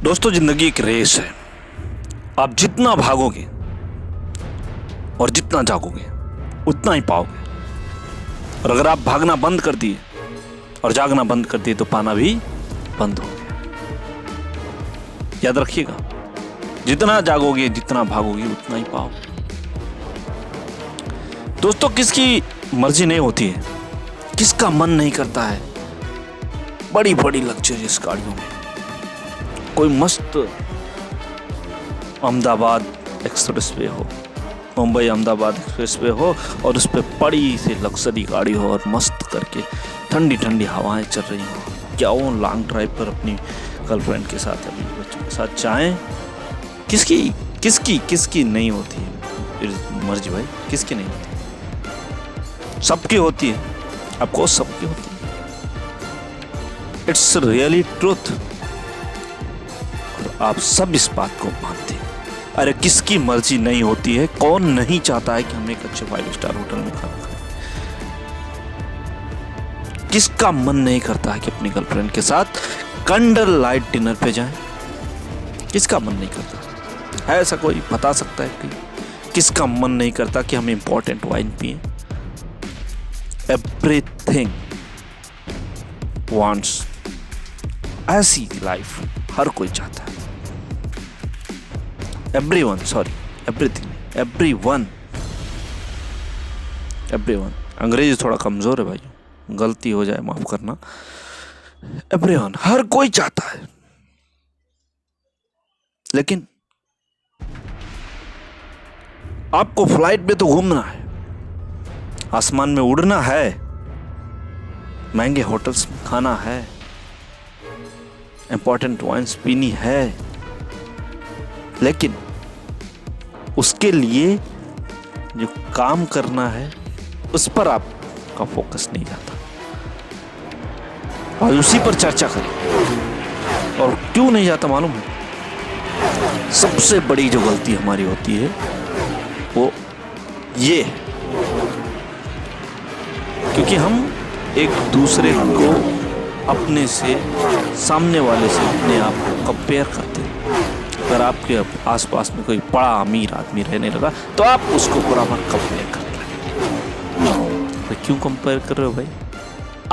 दोस्तों, जिंदगी एक रेस है। आप जितना भागोगे और जितना जागोगे उतना ही पाओगे। और अगर आप भागना बंद कर दिए और जागना बंद कर दिए तो पाना भी बंद हो गया। याद रखिएगा, जितना जागोगे जितना भागोगे उतना ही पाओगे। दोस्तों, किसकी मर्जी नहीं होती है, किसका मन नहीं करता है बड़ी बड़ी लग्जरियस गाड़ियों में। कोई मस्त अहमदाबाद एक्सप्रेसवे हो, मुंबई अहमदाबाद एक्सप्रेसवे हो और उस पर बड़ी सी लग्जरी गाड़ी हो और मस्त करके ठंडी ठंडी हवाएं चल रही हो। क्या वो लॉन्ग ड्राइव पर अपनी गर्लफ्रेंड के साथ अपने बच्चों के साथ जाएं? किसकी नहीं होती है मर्जी भाई? किसकी नहीं होती? सबकी होती है। आपको सबकी होती है। It's really truth. और आप सब इस बात को मानते हैं। अरे किसकी मर्जी नहीं होती है? कौन नहीं चाहता है कि हम एक अच्छे 5 स्टार होटल में खाना खाएं? किसका मन नहीं करता है कि अपनी गर्लफ्रेंड के साथ कैंडल लाइट डिनर पे जाएं? किसका मन नहीं करता है? ऐसा कोई बता सकता है कि किसका मन नहीं करता कि हम इंपॉर्टेंट वाइन पिए? एवरीथिंग वांट्स ऐसी लाइफ हर कोई चाहता है। Everyone, sorry everything, everyone. अंग्रेजी थोड़ा कमजोर है भाई, गलती हो जाए माफ करना। एवरीवन, हर कोई चाहता है। लेकिन आपको फ्लाइट में तो घूमना है, आसमान में उड़ना है, महंगे होटल्स में खाना है, इंपॉर्टेंट वाइन्स पीनी है, लेकिन उसके लिए जो काम करना है उस पर आपका फोकस नहीं जाता। और उसी पर चर्चा करें। और क्यों नहीं जाता मालूम है? सबसे बड़ी जो गलती हमारी होती है वो ये है, क्योंकि हम एक दूसरे को अपने से, सामने वाले से अपने आप को कंपेयर करते हैं। अगर आपके आसपास में कोई बड़ा अमीर आदमी रहने लगा तो आप उसको बराबर कंपेयर करने लगे। तो क्यों कंपेयर कर रहे हो भाई?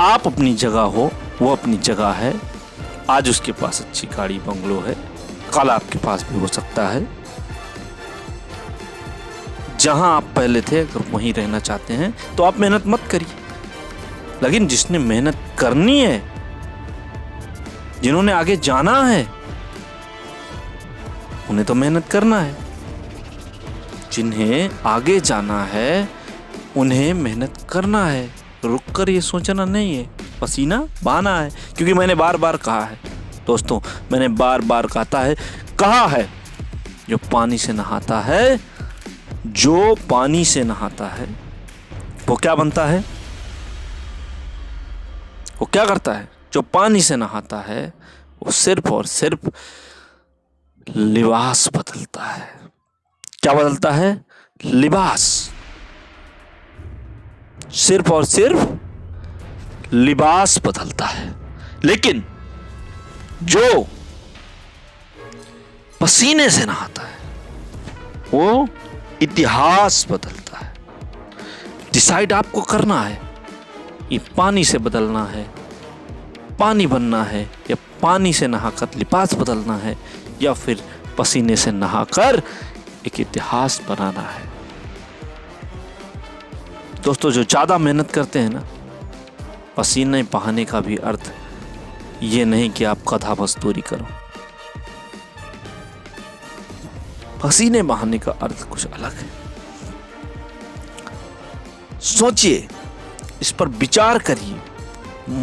आप अपनी जगह हो, वो अपनी जगह है। आज उसके पास अच्छी गाड़ी बंगलो है, कल आपके पास भी हो सकता है। जहां आप पहले थे अगर वहीं रहना चाहते हैं तो आप मेहनत मत करिए। लेकिन जिसने मेहनत करनी है, जिन्होंने आगे जाना है, उन्हें तो मेहनत करना है। जिन्हें आगे जाना है उन्हें मेहनत करना है। रुक कर ये सोचना नहीं है, पसीना बहाना है। क्योंकि मैंने बार बार कहा है दोस्तों, मैंने बार बार कहा है जो पानी से नहाता है वो क्या बनता है? वो क्या करता है? जो पानी से नहाता है वो सिर्फ और सिर्फ लिबास बदलता है। क्या बदलता है? लिबास। सिर्फ और सिर्फ लिबास बदलता है। लेकिन जो पसीने से नहाता है वो इतिहास बदलता है। डिसाइड आपको करना है, ये पानी से बदलना है, पानी बनना है, या पानी से नहाकर लिबास बदलना है, या फिर पसीने से नहाकर एक इतिहास बनाना है। दोस्तों, जो ज्यादा मेहनत करते हैं ना, पसीने बहाने का भी अर्थ ये नहीं कि आप गधा मजदूरी करो। पसीने बहाने का अर्थ कुछ अलग है। सोचिए, इस पर विचार करिए,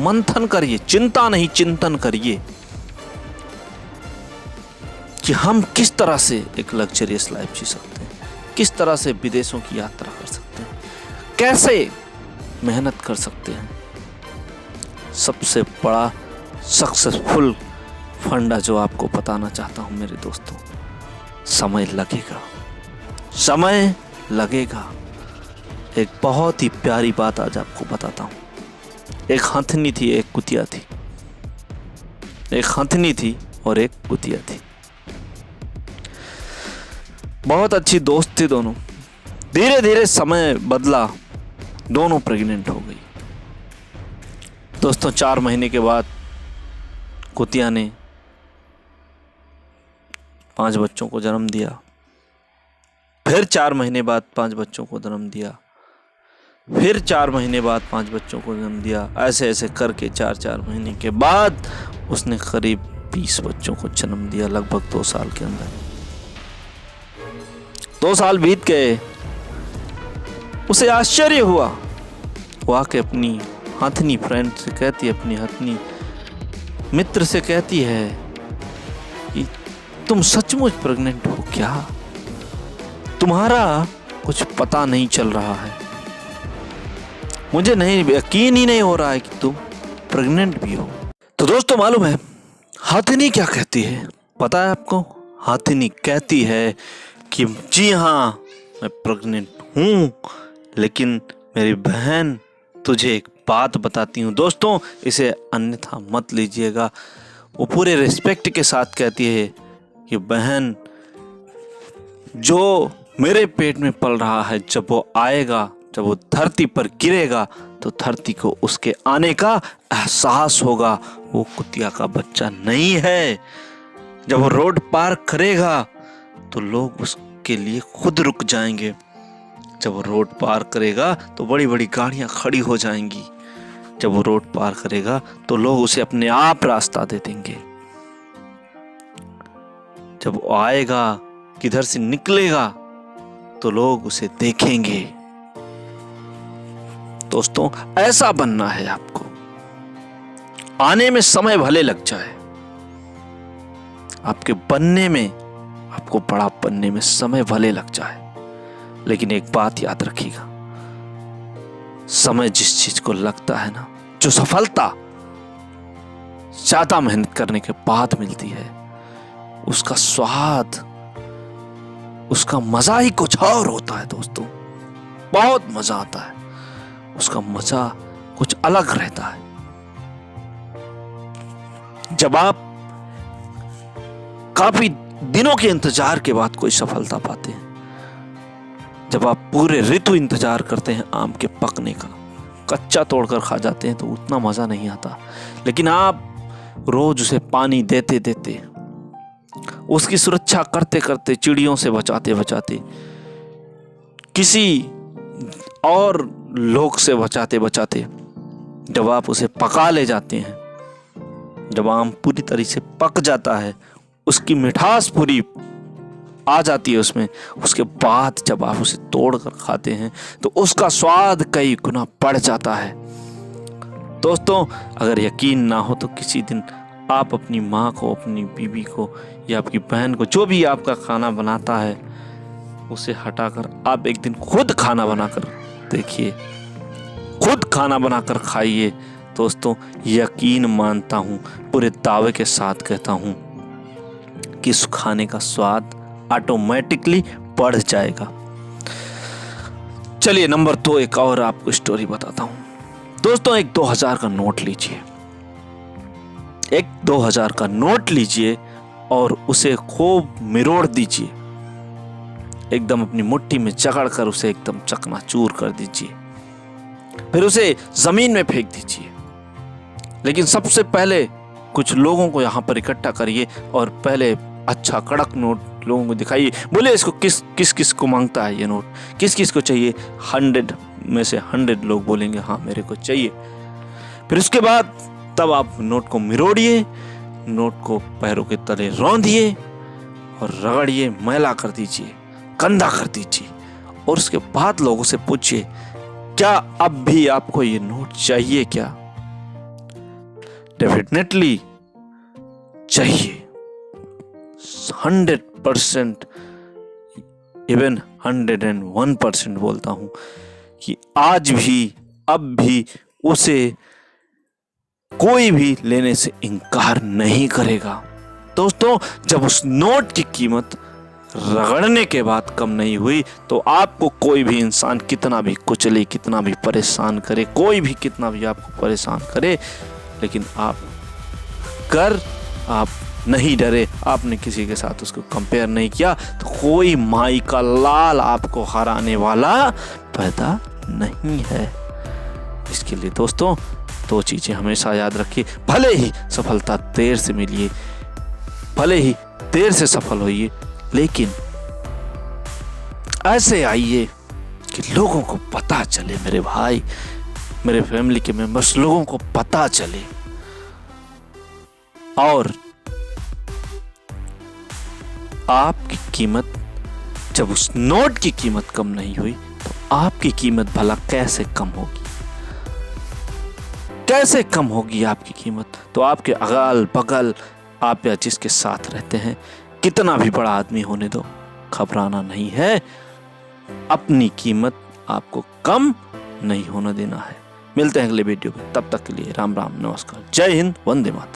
मंथन करिए, चिंता नहीं चिंतन करिए कि हम किस तरह से एक लग्जरियस लाइफ जी सकते हैं, किस तरह से विदेशों की यात्रा कर सकते हैं, कैसे मेहनत कर सकते हैं। सबसे बड़ा सक्सेसफुल फंडा जो आपको बताना चाहता हूं मेरे दोस्तों, समय लगेगा, समय लगेगा। एक बहुत ही प्यारी बात आज आपको बताता हूं। एक हथनी थी, एक कुतिया थी। एक हथनी थी, और एक कुतिया थी। बहुत अच्छी दोस्त थी दोनों। धीरे धीरे समय बदला, दोनों प्रेग्नेंट हो गई। दोस्तों 4 महीने के बाद कुतिया ने 5 बच्चों को जन्म दिया। फिर 4 महीने बाद 5 बच्चों को जन्म दिया। फिर 4 महीने बाद 5 बच्चों को जन्म दिया। ऐसे ऐसे करके 4 महीने के बाद उसने करीब 20 बच्चों को जन्म दिया, लगभग 2 साल के अंदर। 2 साल बीत गए। उसे आश्चर्य हुआ। वो आके अपनी हथनी फ्रेंड से कहती है, अपनी हथनी मित्र से कहती है कि तुम सचमुच प्रेग्नेंट हो क्या? तुम्हारा कुछ पता नहीं चल रहा है। मुझे नहीं यकीन ही नहीं हो रहा है कि तुम प्रेग्नेंट भी हो। तो दोस्तों मालूम है हथनी क्या कहती है? पता है आपको? हथनी कहती है कि जी हाँ मैं प्रेग्नेंट हूँ, लेकिन मेरी बहन तुझे एक बात बताती हूँ। दोस्तों इसे अन्यथा मत लीजिएगा। वो पूरे रिस्पेक्ट के साथ कहती है कि बहन, जो मेरे पेट में पल रहा है, जब वो आएगा, जब वो धरती पर गिरेगा तो धरती को उसके आने का एहसास होगा। वो कुतिया का बच्चा नहीं है। जब वो रोड पार करेगा तो लोग उसके लिए खुद रुक जाएंगे। जब वो रोड पार करेगा तो बड़ी बड़ी गाड़ियां खड़ी हो जाएंगी। जब वो रोड पार करेगा तो लोग उसे अपने आप रास्ता दे देंगे। जब वो आएगा, किधर से निकलेगा, तो लोग उसे देखेंगे। दोस्तों ऐसा बनना है आपको। आने में समय भले लग जाए, आपके बनने में, आपको बड़ा बनने में समय भले लग जाए, लेकिन एक बात याद रखिएगा, समय जिस चीज को लगता है ना, जो सफलता ज्यादा मेहनत करने के बाद मिलती है, उसका स्वाद, उसका मजा ही कुछ और होता है। दोस्तों बहुत मजा आता है, उसका मजा कुछ अलग रहता है। जब आप काफी दिनों के इंतजार के बाद कोई सफलता पाते हैं, जब आप पूरे ऋतु इंतजार करते हैं आम के पकने का, कच्चा तोड़कर खा जाते हैं तो उतना मजा नहीं आता। लेकिन आप रोज उसे पानी देते देते, उसकी सुरक्षा करते करते, चिड़ियों से बचाते बचाते, किसी और लोग से बचाते बचाते, जब आप उसे पका ले जाते हैं, जब आम पूरी तरह से पक जाता है, उसकी मिठास पूरी आ जाती है उसमें, उसके बाद जब आप उसे तोड़कर खाते हैं तो उसका स्वाद कई गुना बढ़ जाता है। दोस्तों अगर यकीन ना हो तो किसी दिन आप अपनी माँ को, अपनी बीवी को या आपकी बहन को, जो भी आपका खाना बनाता है, उसे हटाकर आप एक दिन खुद खाना बनाकर देखिए, खुद खाना बनाकर खाइए। दोस्तों यकीन मानता हूँ, पूरे दावे के साथ कहता हूँ कि इस खाने का स्वाद ऑटोमेटिकली बढ़ जाएगा। चलिए नंबर 2 एक और आपको स्टोरी बताता हूँ। दोस्तों एक 2000 का नोट लीजिए, एक 2000 का नोट लीजिए और उसे खूब मिरोड़ दीजिए, एकदम अपनी मुट्ठी में जकड़कर उसे एकदम चकनाचूर कर दीजिए, फिर उसे जमीन में फेंक दीजिए। लेकिन सबसे पहले कुछ लोगों को यहाँ पर इकट्ठा करिए और पहले अच्छा कड़क नोट लोगों को दिखाइए। बोले इसको किस किस को मांगता है ये नोट, किस किस को चाहिए। 100 में से 100 लोग बोलेंगे हाँ मेरे को चाहिए। फिर उसके बाद तब आप नोट को मिरोड़िए, नोट को पैरों के तले रौंदिए और रगड़िए, मैला कर दीजिए, गंदा कर दीजिए। और उसके बाद लोगों से पूछिए क्या अब भी आपको ये नोट चाहिए क्या? डेफिनेटली चाहिए। 100%, इवन 101% बोलता हूं कि आज भी, अब भी उसे कोई भी लेने से इनकार नहीं करेगा। दोस्तों जब उस नोट की कीमत रगड़ने के बाद कम नहीं हुई तो आपको कोई भी इंसान कितना भी कुचले, कितना भी परेशान करे, कोई भी कितना भी आपको परेशान करे, लेकिन आप नहीं डरे, आपने किसी के साथ उसको कंपेयर नहीं किया, तो कोई माई का लाल आपको हराने वाला पैदा नहीं है। इसके लिए दोस्तों 2 चीज़ें हमेशा याद रखिए, भले ही सफलता देर से मिलिए, भले ही देर से सफल होइए, लेकिन ऐसे आइए कि लोगों को पता चले, मेरे भाई, मेरे फैमिली के मेंबर्स, लोगों को पता चले। और आपकी कीमत, जब उस नोट की कीमत कम नहीं हुई, तो आपकी कीमत भला कैसे कम होगी? कैसे कम होगी आपकी कीमत? तो आपके अगल बगल, आप या जिसके साथ रहते हैं, कितना भी बड़ा आदमी होने दो, घबराना नहीं है। अपनी कीमत आपको कम नहीं होने देना है। मिलते हैं अगले वीडियो में, तब तक के लिए राम राम, नमस्कार, जय हिंद, वंदे मातरम।